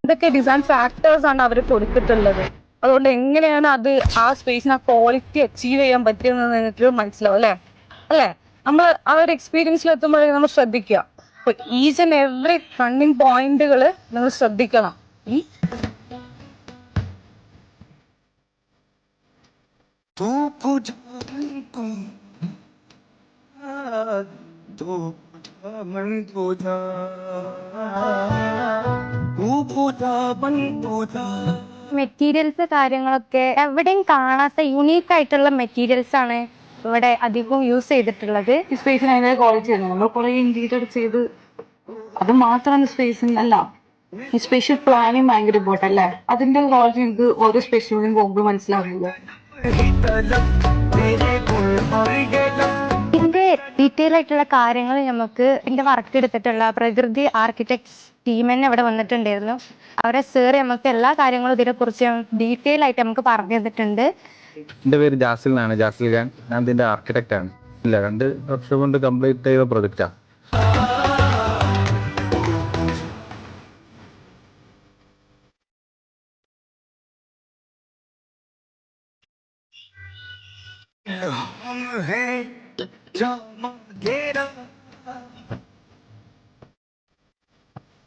ഇതൊക്കെ design factors ആണ് അവർ കൊടുത്തിട്ടുള്ളത്. അതുകൊണ്ട് എങ്ങനെയാണ് അത് ആ സ്പേസിന് ആ ക്വാളിറ്റി അച്ചീവ് ചെയ്യാൻ പറ്റിയെന്ന് നിങ്ങൾക്ക് മനസ്സിലാവും അല്ലേ? അല്ലേ? നമ്മൾ ആ ഒരു എക്സ്പീരിയൻസിൽ എത്തുമ്പോഴേ നമ്മൾ ശ്രദ്ധിക്കുക. അപ്പൊ ഈച്ച് ആൻഡ് എവറി റണ്ണിങ് പോയിന്റുകൾ നിങ്ങൾ ശ്രദ്ധിക്കണം. മെറ്റീരിയൽസ് കാര്യങ്ങളൊക്കെ എവിടെയും കാണാത്ത യുണീക്ക് ആയിട്ടുള്ള മെറ്റീരിയൽസ് ആണ് ഇവിടെ അധികവും യൂസ് ചെയ്തിട്ടുള്ളത്. ഈ സ്പേസിന് അതിൻ്റെ ക്വാളിറ്റി ആണ്. നമ്മൾ കുറെ ഇന്റീരിയർ ചെയ്ത് അത് മാത്രമാണ് സ്പേസിന് അല്ല. ഈ സ്പെഷ്യൽ പ്ലാനിങ് ഭയങ്കര ഇമ്പോർട്ടൻ്റ് അല്ലേ? അതിന്റെ ക്വാളിറ്റി നിങ്ങൾക്ക് ഓരോ സ്പെഷ്യലും പോകുമ്പോൾ മനസ്സിലാവില്ല. ഇതിന്റെ ഡീറ്റെയിൽ ആയിട്ടുള്ള കാര്യങ്ങൾ നമുക്ക് ഇതിന്റെ വർക്ക് എടുത്തിട്ടുള്ള പ്രകൃതി ആർക്കിടെക്ട്സ് ടീം തന്നെ ഇവിടെ വന്നിട്ടുണ്ടായിരുന്നു. അവരെ സേർ നമുക്ക് എല്ലാ കാര്യങ്ങളും ഇതിനെ കുറിച്ച് ഡീറ്റെയിൽ ആയിട്ട് നമുക്ക് പറഞ്ഞു തന്നിട്ടുണ്ട്. എൻ്റെ പേര് ജാസിൽ എന്നാണ്, ജാസിൽ ഖാൻ. ഞാൻ ഇതിൻ്റെ ആർക്കിടെക്റ്റ് ആണ്. ഇല്ല, 2 വർഷം കൊണ്ട് കംപ്ലീറ്റ് ചെയ്ത പ്രൊജക്റ്റാണ്.